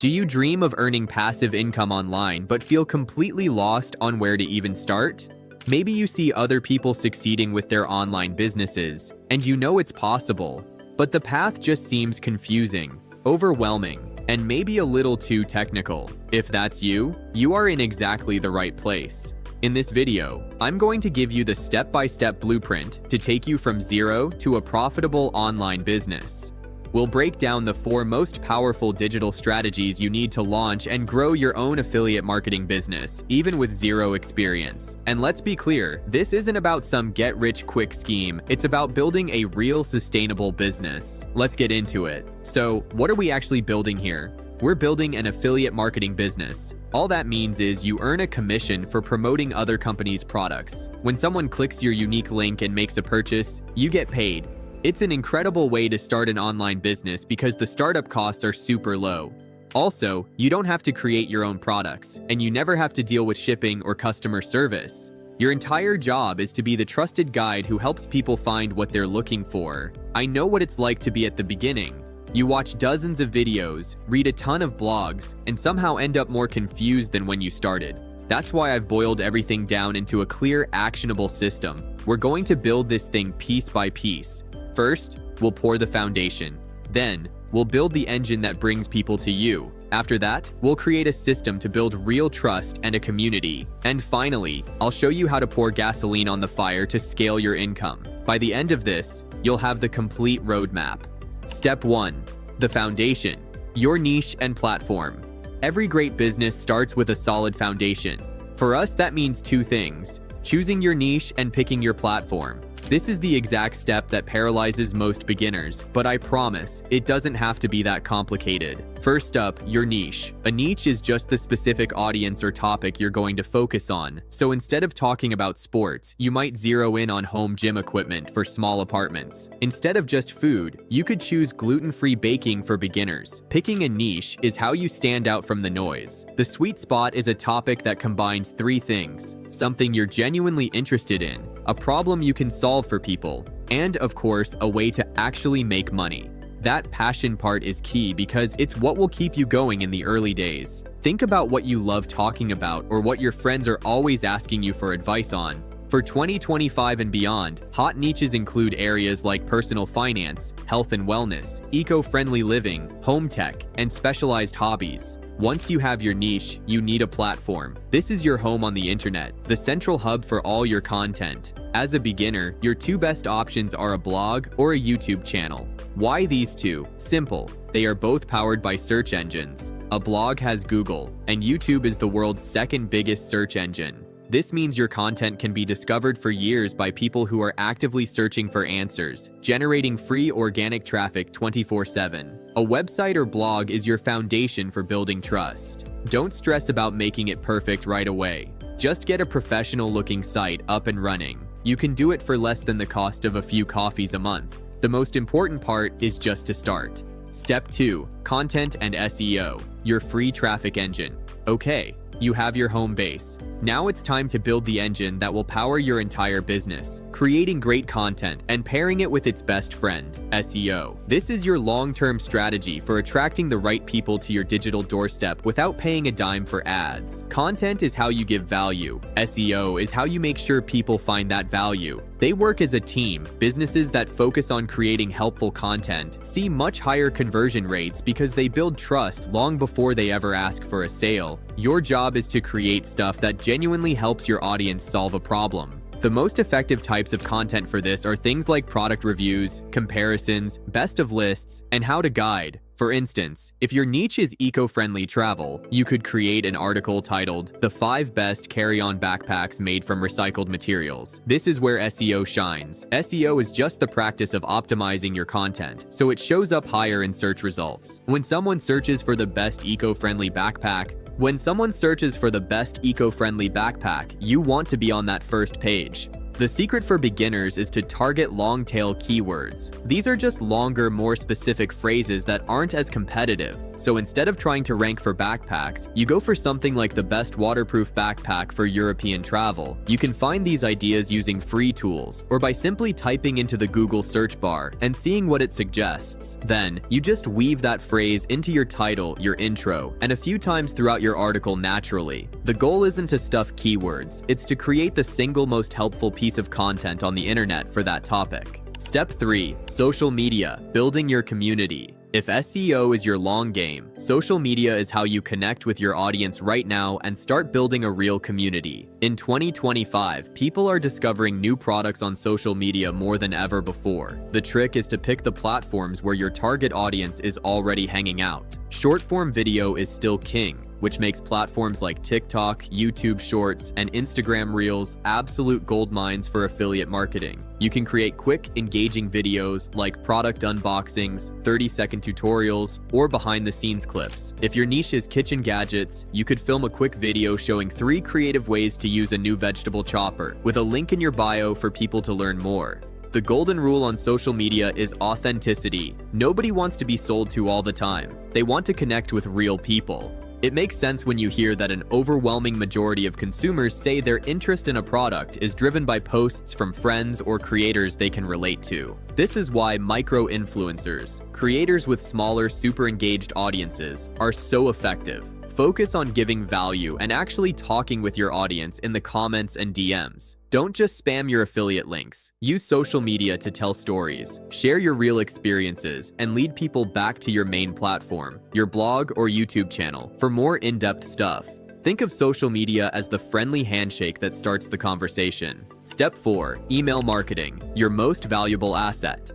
Do you dream of earning passive income online but feel completely lost on where to even start? Maybe you see other people succeeding with their online businesses, and you know it's possible, but the path just seems confusing, overwhelming, and maybe a little too technical. If that's you, you are in exactly the right place. In this video, I'm going to give you the step-by-step blueprint to take you from zero to a profitable online business. We'll break down the 4 most powerful digital strategies you need to launch and grow your own affiliate marketing business, even with zero experience. And let's be clear, this isn't about some get-rich-quick scheme, it's about building a real sustainable business. Let's get into it. So, what are we actually building here? We're building an affiliate marketing business. All that means is you earn a commission for promoting other companies' products. When someone clicks your unique link and makes a purchase, you get paid. It's an incredible way to start an online business because the startup costs are super low. Also, you don't have to create your own products, and you never have to deal with shipping or customer service. Your entire job is to be the trusted guide who helps people find what they're looking for. I know what it's like to be at the beginning. You watch dozens of videos, read a ton of blogs, and somehow end up more confused than when you started. That's why I've boiled everything down into a clear, actionable system. We're going to build this thing piece by piece. First, we'll pour the foundation. Then, we'll build the engine that brings people to you. After that, we'll create a system to build real trust and a community. And finally, I'll show you how to pour gasoline on the fire to scale your income. By the end of this, you'll have the complete roadmap. Step 1. The foundation. Your niche and platform. Every great business starts with a solid foundation. For us, that means 2 things: choosing your niche and picking your platform. This is the exact step that paralyzes most beginners, but I promise, it doesn't have to be that complicated. First up, your niche. A niche is just the specific audience or topic you're going to focus on. So instead of talking about sports, you might zero in on home gym equipment for small apartments. Instead of just food, you could choose gluten-free baking for beginners. Picking a niche is how you stand out from the noise. The sweet spot is a topic that combines 3 things: something you're genuinely interested in, a problem you can solve for people, and of course, a way to actually make money. That passion part is key because it's what will keep you going in the early days. Think about what you love talking about or what your friends are always asking you for advice on. For 2025 and beyond, hot niches include areas like personal finance, health and wellness, eco-friendly living, home tech, and specialized hobbies. Once you have your niche, you need a platform. This is your home on the internet, the central hub for all your content. As a beginner, your 2 best options are a blog or a YouTube channel. Why these 2? Simple. They are both powered by search engines. A blog has Google, and YouTube is the world's 2nd biggest search engine. This means your content can be discovered for years by people who are actively searching for answers, generating free organic traffic 24/7. A website or blog is your foundation for building trust. Don't stress about making it perfect right away. Just get a professional-looking site up and running. You can do it for less than the cost of a few coffees a month. The most important part is just to start. Step 2. Content and SEO, your free traffic engine. Okay, you have your home base. Now it's time to build the engine that will power your entire business, creating great content and pairing it with its best friend, SEO. This is your long-term strategy for attracting the right people to your digital doorstep without paying a dime for ads. Content is how you give value. SEO is how you make sure people find that value. They work as a team. Businesses that focus on creating helpful content see much higher conversion rates because they build trust long before they ever ask for a sale. Your job is to create stuff that genuinely helps your audience solve a problem. The most effective types of content for this are things like product reviews, comparisons, best of lists, and how to guide. For instance, if your niche is eco-friendly travel, you could create an article titled "The 5 Best Carry-On Backpacks Made from Recycled Materials." This is where SEO shines. SEO is just the practice of optimizing your content, so it shows up higher in search results. When someone searches for the best eco-friendly backpack, you want to be on that first page. The secret for beginners is to target long-tail keywords. These are just longer, more specific phrases that aren't as competitive. So instead of trying to rank for backpacks, you go for something like the best waterproof backpack for European travel. You can find these ideas using free tools or by simply typing into the Google search bar and seeing what it suggests. Then, you just weave that phrase into your title, your intro, and a few times throughout your article naturally. The goal isn't to stuff keywords, it's to create the single most helpful piece of content on the internet for that topic. Step 3. Social media. Building your community. If SEO is your long game, social media is how you connect with your audience right now and start building a real community. In 2025, people are discovering new products on social media more than ever before. The trick is to pick the platforms where your target audience is already hanging out. Short-form video is still king, which makes platforms like TikTok, YouTube Shorts, and Instagram Reels absolute goldmines for affiliate marketing. You can create quick, engaging videos like product unboxings, 30-second tutorials, or behind-the-scenes clips. If your niche is kitchen gadgets, you could film a quick video showing 3 creative ways to use a new vegetable chopper, with a link in your bio for people to learn more. The golden rule on social media is authenticity. Nobody wants to be sold to all the time. They want to connect with real people. It makes sense when you hear that an overwhelming majority of consumers say their interest in a product is driven by posts from friends or creators they can relate to. This is why micro-influencers, creators with smaller, super engaged audiences, are so effective. Focus on giving value and actually talking with your audience in the comments and DMs. Don't just spam your affiliate links. Use social media to tell stories, share your real experiences, and lead people back to your main platform, your blog or YouTube channel, for more in-depth stuff. Think of social media as the friendly handshake that starts the conversation. Step 4. Email marketing, your most valuable asset.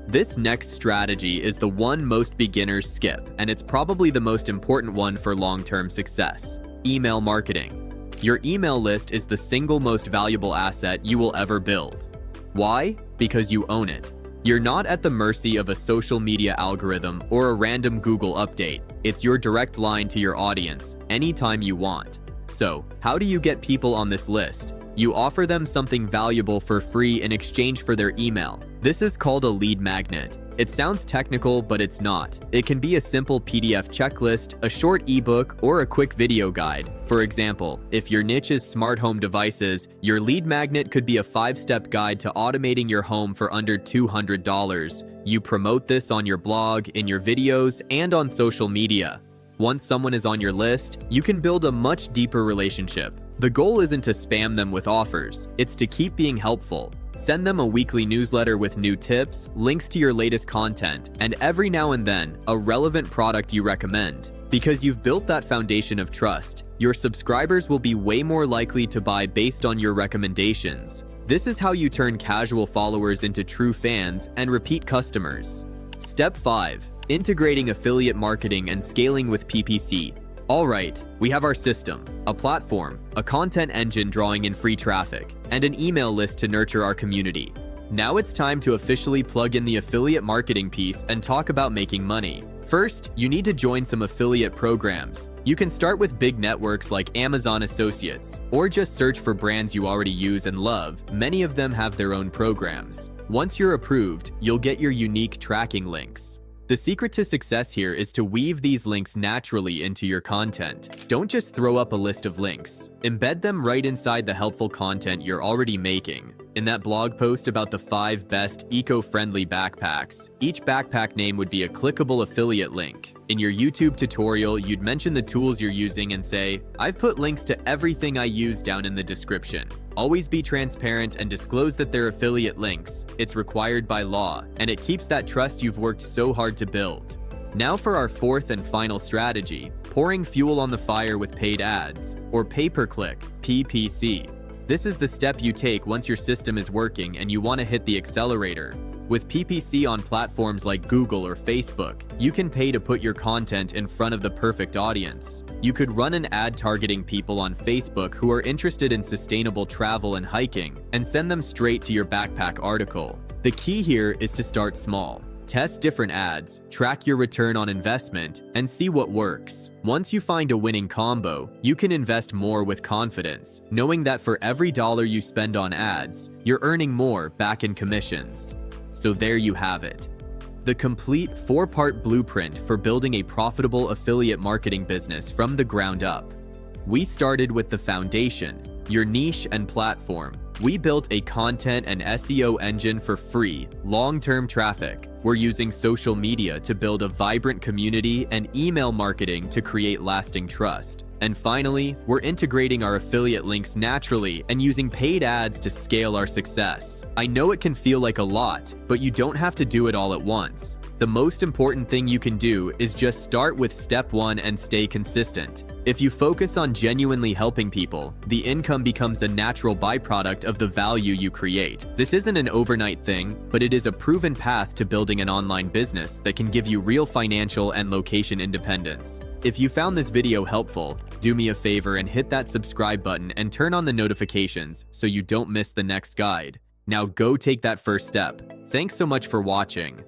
This next strategy is the one most beginners skip, and it's probably the most important one for long-term success. Email marketing. Your email list is the single most valuable asset you will ever build. Why? Because you own it. You're not at the mercy of a social media algorithm or a random Google update. It's your direct line to your audience, anytime you want. So, how do you get people on this list? You offer them something valuable for free in exchange for their email. This is called a lead magnet. It sounds technical, but it's not. It can be a simple PDF checklist, a short ebook, or a quick video guide. For example, if your niche is smart home devices, your lead magnet could be a 5-step guide to automating your home for under $200. You promote this on your blog, in your videos, and on social media. Once someone is on your list, you can build a much deeper relationship. The goal isn't to spam them with offers, it's to keep being helpful. Send them a weekly newsletter with new tips, links to your latest content, and every now and then, a relevant product you recommend. Because you've built that foundation of trust, your subscribers will be way more likely to buy based on your recommendations. This is how you turn casual followers into true fans and repeat customers. Step 5. Integrating affiliate marketing and scaling with PPC. Alright, we have our system, a platform, a content engine drawing in free traffic, and an email list to nurture our community. Now it's time to officially plug in the affiliate marketing piece and talk about making money. First, you need to join some affiliate programs. You can start with big networks like Amazon Associates, or just search for brands you already use and love. Many of them have their own programs. Once you're approved, you'll get your unique tracking links. The secret to success here is to weave these links naturally into your content. Don't just throw up a list of links. Embed them right inside the helpful content you're already making. In that blog post about the 5 best eco-friendly backpacks, each backpack name would be a clickable affiliate link. In your YouTube tutorial, you'd mention the tools you're using and say, "I've put links to everything I use down in the description." Always be transparent and disclose that they're affiliate links. It's required by law, and it keeps that trust you've worked so hard to build. Now for our 4th and final strategy, pouring fuel on the fire with paid ads, or pay-per-click, PPC. This is the step you take once your system is working and you want to hit the accelerator. With PPC on platforms like Google or Facebook, you can pay to put your content in front of the perfect audience. You could run an ad targeting people on Facebook who are interested in sustainable travel and hiking, and send them straight to your backpack article. The key here is to start small. Test different ads, track your return on investment, and see what works. Once you find a winning combo, you can invest more with confidence, knowing that for every dollar you spend on ads, you're earning more back in commissions. So there you have it. The complete 4-part blueprint for building a profitable affiliate marketing business from the ground up. We started with the foundation, your niche and platform. We built a content and SEO engine for free, long-term traffic. We're using social media to build a vibrant community and email marketing to create lasting trust. And finally, we're integrating our affiliate links naturally and using paid ads to scale our success. I know it can feel like a lot, but you don't have to do it all at once. The most important thing you can do is just start with step 1 and stay consistent. If you focus on genuinely helping people, the income becomes a natural byproduct of the value you create. This isn't an overnight thing, but it is a proven path to building an online business that can give you real financial and location independence. If you found this video helpful, do me a favor and hit that subscribe button and turn on the notifications so you don't miss the next guide. Now go take that first step. Thanks so much for watching.